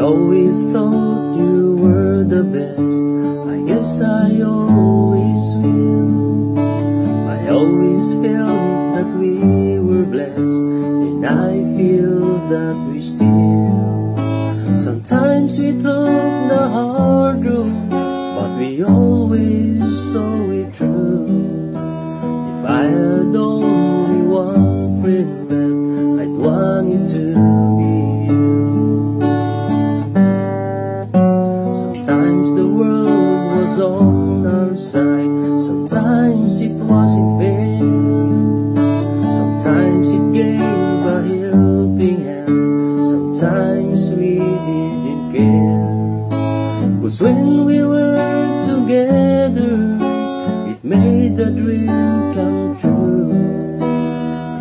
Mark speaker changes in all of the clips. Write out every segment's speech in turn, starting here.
Speaker 1: always thought you were the best. I guess I always will. I always felt that we were blessed, and I feel that we still. Sometimes we took the hard road, but we always saw it through. If I had only one friend left, I'd want it to be you. Sometimes the world was on our side, sometimes it wasn't fair. Sometimes it gave a helping hand, sometimes we didn't care. 'Cause when we were together, it made the dream come true.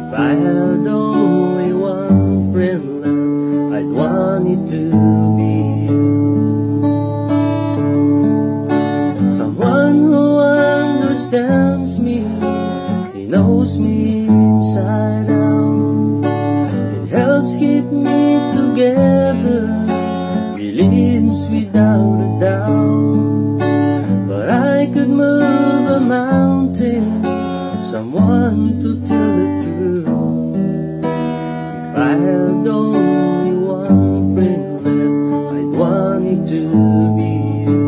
Speaker 1: If I had only one friend left, I'd want it to be you. Someone who understands me, he knows me inside out, and helps keep me together, believes without a doubt. But I could move a mountain, someone to tell the truth. If I had only one friend left, I'd want it to be you.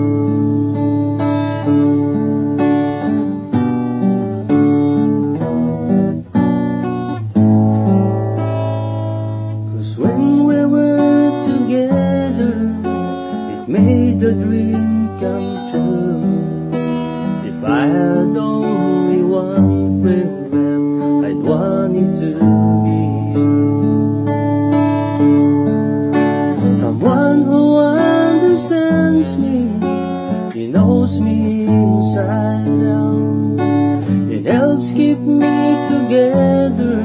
Speaker 1: 'Cause when we were together, it made the dream come true. If I had only one friend left, I'd want it to be you. Someone who understands me, he knows me inside out, and helps keep me together,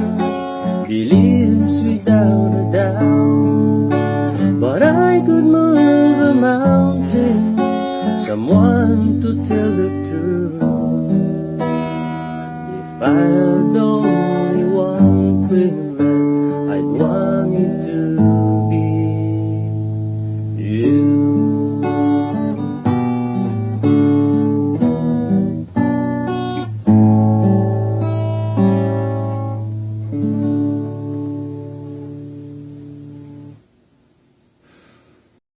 Speaker 1: believes without a doubt. But I could move a mountain, someone to tell the truth. If I